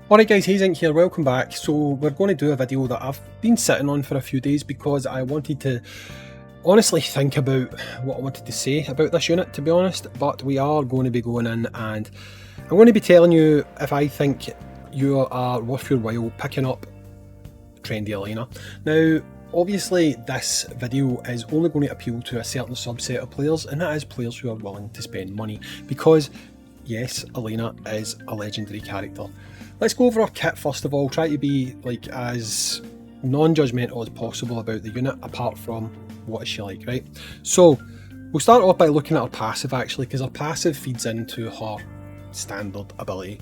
Alright guys, Hayzink here, welcome back. So we're going to do a video that I've been sitting on for a few days because I wanted to honestly think about what I wanted to say about this unit, to be honest. But we are going to be going in and I'm going to be telling you if I think you are worth your while picking up Trendy Elena. Now obviously this video is only going to appeal to a certain subset of players, and that is players who are willing to spend money, because yes, Elena is a legendary character. Let's go over our kit first of all, try to be like as non-judgmental as possible about the unit apart from what is she like, right? So we'll start off by looking at our passive actually, because our passive feeds into her standard ability.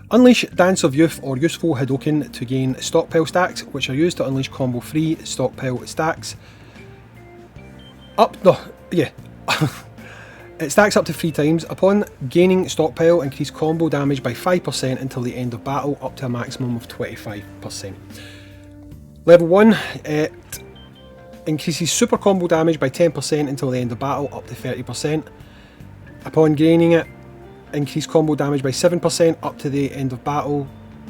Unleash Dance of Youth or Useful Hadoken to gain stockpile stacks, which are used to unleash combo free stockpile stacks. It stacks up to 3 times. Upon gaining stockpile, increase combo damage by 5% until the end of battle, up to a maximum of 25%. Level 1, it increases super combo damage by 10% until the end of battle, up to 30%. Upon gaining it, increase combo damage by 7% up to the end of battle,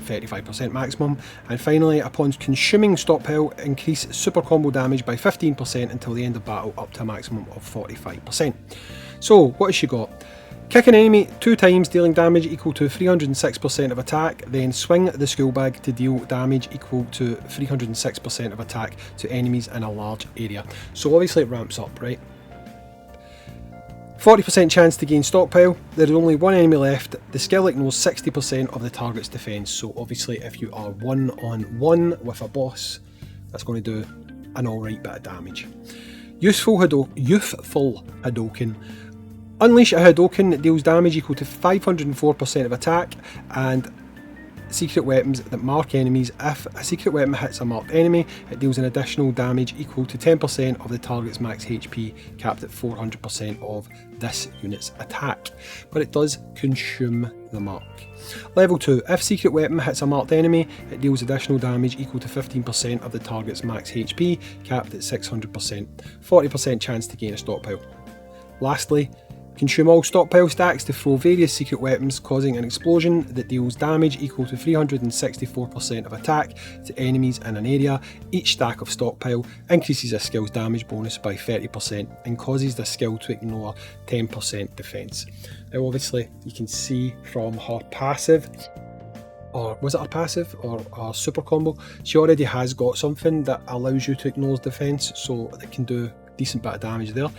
35% maximum. And finally, upon consuming stockpile, increase super combo damage by 15% until the end of battle, up to a maximum of 45%. So what has she got? Kick an enemy 2 times, dealing damage equal to 306% of attack, then swing the school bag to deal damage equal to 306% of attack to enemies in a large area. So obviously it ramps up, right? 40% chance to gain stockpile. There is only 1 enemy left. The skill ignores 60% of the target's defense. So obviously if you are 1-on-1 with a boss, that's going to do an alright bit of damage. Youthful Hadoken. Unleash a Hadoken that deals damage equal to 504% of attack and secret weapons that mark enemies. If a secret weapon hits a marked enemy, it deals an additional damage equal to 10% of the target's max HP, capped at 400% of this unit's attack, but it does consume the mark. Level 2, if secret weapon hits a marked enemy, it deals additional damage equal to 15% of the target's max HP, capped at 600%, 40% chance to gain a stockpile. Lastly, consume all stockpile stacks to throw various secret weapons, causing an explosion that deals damage equal to 364% of attack to enemies in an area. Each stack of stockpile increases a skill's damage bonus by 30% and causes the skill to ignore 10% defense. Now obviously you can see from her passive, or was it her passive or her super combo, she already has got something that allows you to ignore defense, so it can do a decent bit of damage there.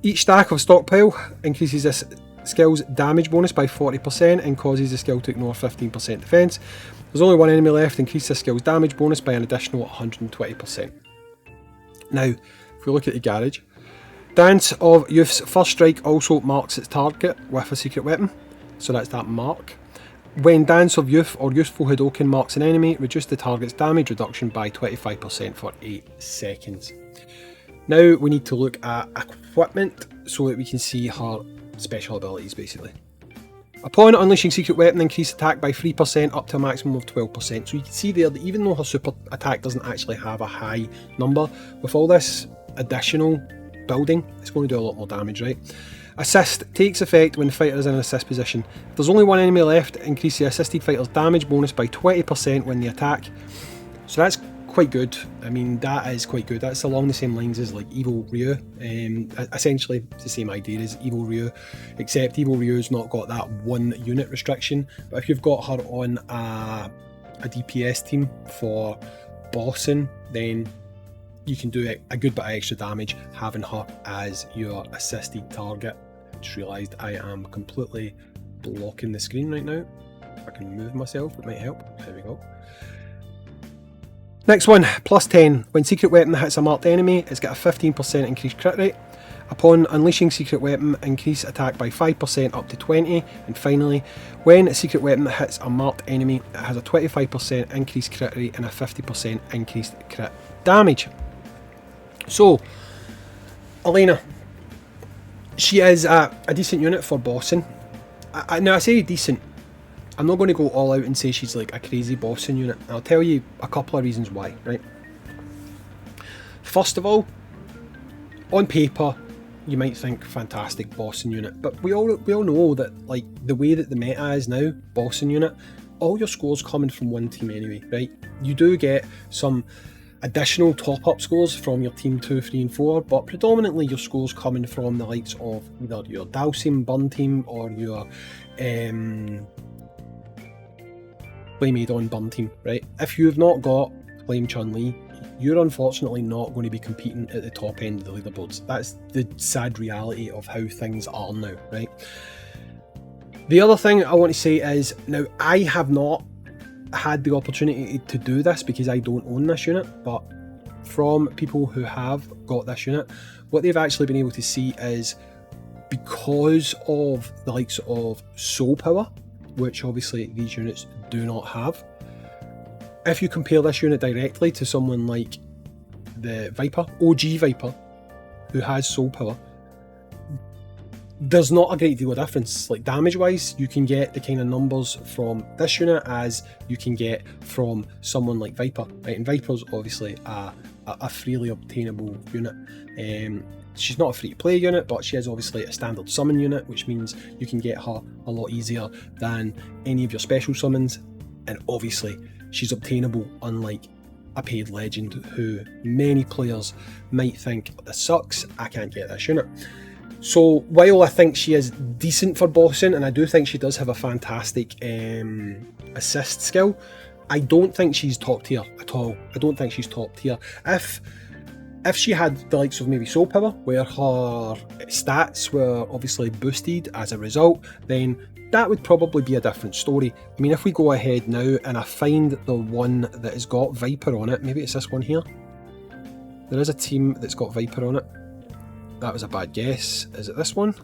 Each stack of stockpile increases this skill's damage bonus by 40% and causes the skill to ignore 15% defense. There's only 1 enemy left, increase the skill's damage bonus by an additional 120%. Now, if we look at the garage, Dance of Youth's first strike also marks its target with a secret weapon, so that's that mark. When Dance of Youth or Useful Hadoken marks an enemy, reduce the target's damage reduction by 25% for 8 seconds. Now we need to look at equipment so that we can see her special abilities basically. Upon unleashing secret weapon, increase attack by 3% up to a maximum of 12%. So you can see there that even though her super attack doesn't actually have a high number, with all this additional building, it's going to do a lot more damage, right? Assist takes effect when the fighter is in an assist position. If there's only 1 enemy left, increase the assisted fighter's damage bonus by 20% when they attack. So that's quite good. I mean, that is quite good. That's along the same lines as like Evil Ryu. Essentially it's the same idea as Evil Ryu, except Evil Ryu's not got that 1 unit restriction. But if you've got her on a DPS team for bossing, then you can do a good bit of extra damage having her as your assisted target. Just realised I am completely blocking the screen right now. If I can move myself, it might help. There we go. Next one, plus 10. When secret weapon hits a marked enemy, it's got a 15% increased crit rate. Upon unleashing secret weapon, increase attack by 5% up to 20. And finally, when a secret weapon hits a marked enemy, it has a 25% increased crit rate and a 50% increased crit damage. So, Elena, she is a decent unit for bossing. Now I say decent, I'm not going to go all out and say she's like a crazy bossing unit. I'll tell you a couple of reasons why, right? First of all, on paper, you might think fantastic bossing unit, but we all know that like the way that the meta is now, bossing unit, all your scores coming from one team anyway, right? You do get some additional top-up scores from your team 2, 3 and 4, but predominantly your scores coming from the likes of either your Dalsim Burn team or your Flame Adon Burn team, right? If you've not got Flame Chun-Li, you're unfortunately not going to be competing at the top end of the leaderboards. That's the sad reality of how things are now, right? The other thing I want to say is, now I have not had the opportunity to do this because I don't own this unit, but from people who have got this unit, what they've actually been able to see is, because of the likes of soul power, which obviously these units do not have, if you compare this unit directly to someone like the Viper, OG Viper, who has soul power, there's not a great deal of difference. Like, damage wise, you can get the kind of numbers from this unit as you can get from someone like Viper, right? And Viper's obviously a freely obtainable unit. She's not a free to play unit, but she is obviously a standard summon unit, which means you can get her a lot easier than any of your special summons. And obviously she's obtainable, unlike a paid legend who many players might think, this sucks, I can't get this unit. So while I think she is decent for bossing, and I do think she does have a fantastic assist skill, I don't think she's top tier at all. I don't think she's top tier. If she had the likes of maybe soul power, where her stats were obviously boosted as a result, then that would probably be a different story. I mean, if we go ahead now and I find the one that has got Viper on it, maybe it's this one here. There is a team that's got Viper on it. That was a bad guess. Is it this one?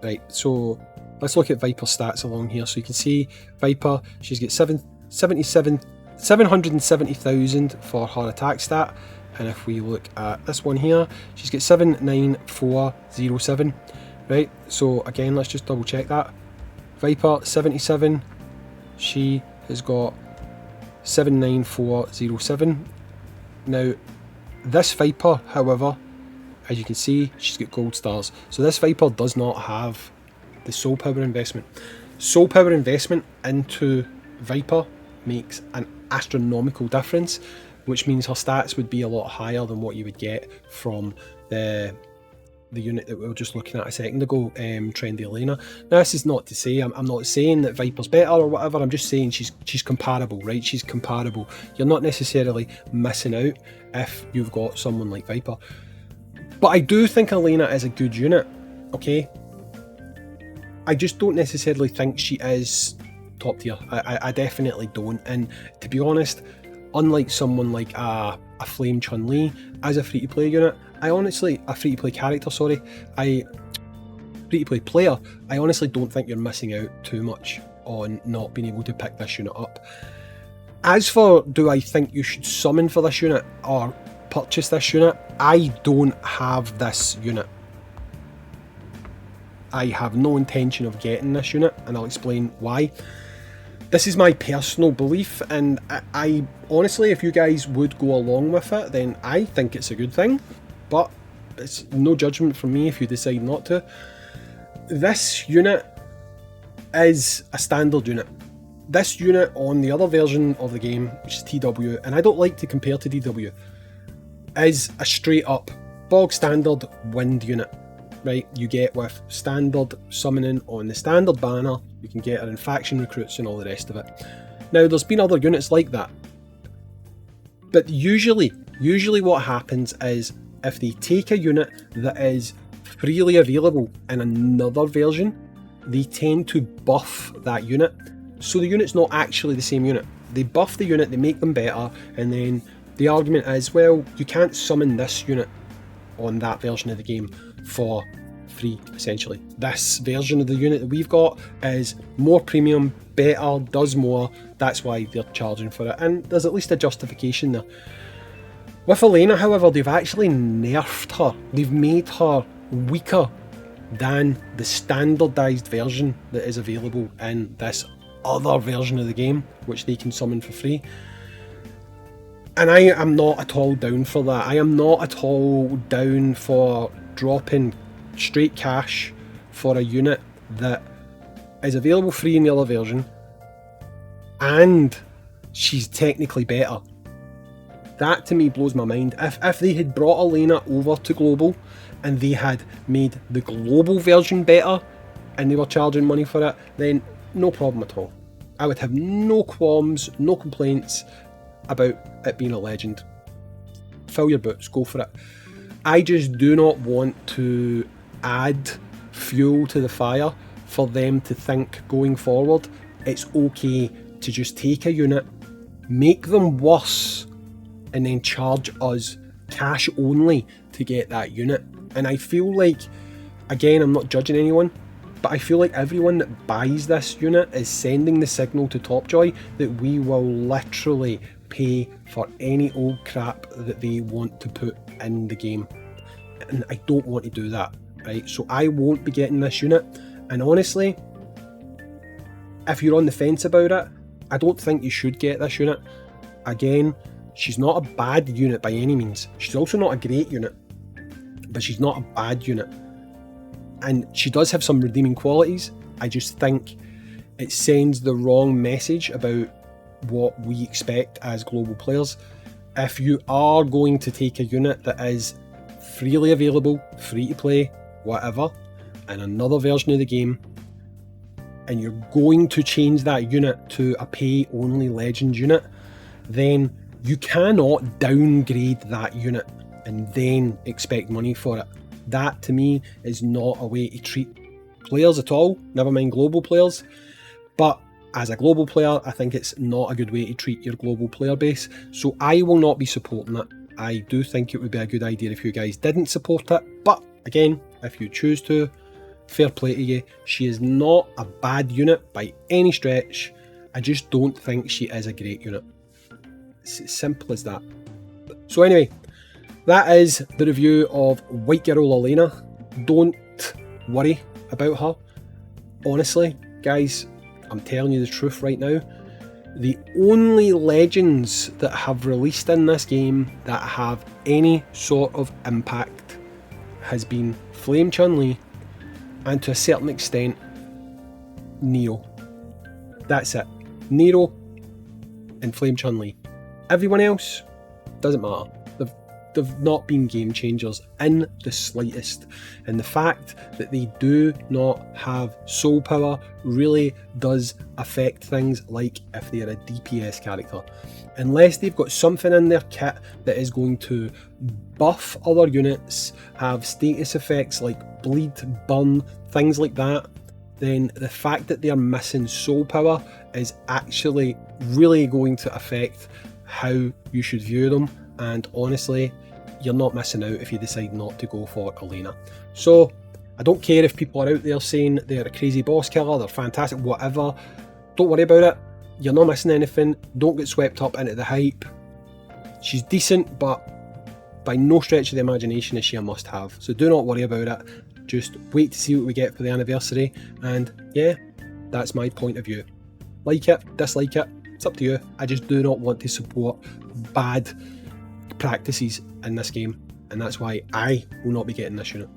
Right, so let's look at Viper stats along here. So you can see Viper, she's got 770,000 for her attack stat. And if we look at this one here, she's got 79407. Right, so again, let's just double check that. Viper 77, she has got 79407. Now, this Viper, however, as you can see, she's got gold stars. So this Viper does not have the soul power investment. Soul power investment into Viper makes an astronomical difference, which means her stats would be a lot higher than what you would get from the unit that we were just looking at a second ago, Trendy Elena. Now, this is not to say, I'm not saying that Viper's better or whatever, I'm just saying she's comparable, right? She's comparable. You're not necessarily missing out if you've got someone like Viper. But I do think Elena is a good unit, okay? I just don't necessarily think she is top tier. I definitely don't. And to be honest, unlike someone like a Flame Chun-Li, as a free-to-play unit, a free-to-play character, free-to-play player, I honestly don't think you're missing out too much on not being able to pick this unit up. As for, do I think you should summon for this unit or purchase this unit, I don't have this unit. I have no intention of getting this unit, and I'll explain why. This is my personal belief, and I honestly, if you guys would go along with it, then I think it's a good thing, but it's no judgment from me if you decide not to. This unit is a standard unit. This unit on the other version of the game, which is TW, and I don't like to compare to DW, is a straight up bog standard wind unit, right? You get with standard summoning on the standard banner, you can get her in faction recruits and all the rest of it. Now, there's been other units like that, but usually what happens is, if they take a unit that is freely available in another version, they tend to buff that unit. So the unit's not actually the same unit. They buff the unit, they make them better, and then the argument is, well, you can't summon this unit on that version of the game for free, essentially. This version of the unit that we've got is more premium, better, does more, that's why they're charging for it, and there's at least a justification there. With Elena, however, they've actually nerfed her. They've made her weaker than the standardised version that is available in this other version of the game, which they can summon for free. And I am not at all down for that. I am not at all down for dropping straight cash for a unit that is available free in the other version, and she's technically better. That to me blows my mind. If they had brought Elena over to Global and they had made the Global version better and they were charging money for it, then no problem at all. I would have no qualms, no complaints about it being a legend. Fill your boots, go for it. I just do not want to add fuel to the fire for them to think going forward it's okay to just take a unit, make them worse, and then charge us cash only to get that unit. And I feel like, again, I'm not judging anyone, but I feel like everyone that buys this unit is sending the signal to Topjoy that we will literally pay for any old crap that they want to put in the game. And I don't want to do that, right? So I won't be getting this unit. And honestly, if you're on the fence about it, I don't think you should get this unit. Again, she's not a bad unit by any means. She's also not a great unit, but she's not a bad unit. And she does have some redeeming qualities. I just think it sends the wrong message about what we expect as global players. If you are going to take a unit that is freely available, free to play, whatever, in another version of the game, and you're going to change that unit to a pay-only legend unit, then you cannot downgrade that unit and then expect money for it. That to me is not a way to treat players at all, never mind global players. But as a global player, I think it's not a good way to treat your global player base, so I will not be supporting it. I do think it would be a good idea if you guys didn't support it, but again, if you choose to, fair play to you. She is not a bad unit by any stretch. I just don't think she is a great unit. It's as simple as that. So anyway, that is the review of White Girl Elena. Don't worry about her. Honestly, guys, I'm telling you the truth right now. The only legends that have released in this game that have any sort of impact has been Flame Chun-Li and to a certain extent Neo. That's it. Nero and Flame Chun-Li. Everyone else doesn't matter. They've not been game changers in the slightest, and the fact that they do not have soul power really does affect things, like if they're a DPS character. Unless they've got something in their kit that is going to buff other units, have status effects like bleed, burn, things like that, then the fact that they're missing soul power is actually really going to affect how you should view them. And honestly, you're not missing out if you decide not to go for Elena. So I don't care if people are out there saying they're a crazy boss killer, they're fantastic, whatever. Don't worry about it. You're not missing anything. Don't get swept up into the hype. She's decent, but by no stretch of the imagination is she a must-have. So do not worry about it. Just wait to see what we get for the anniversary. And yeah, that's my point of view. Like it, dislike it, it's up to you. I just do not want to support bad practices in this game, and that's why I will not be getting this unit,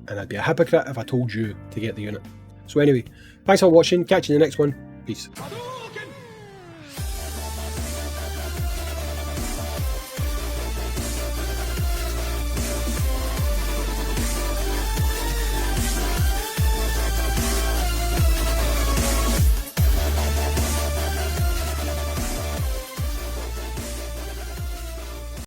and I'd be a hypocrite if I told you to get the unit. So anyway, thanks for watching, catch you in the next one, peace.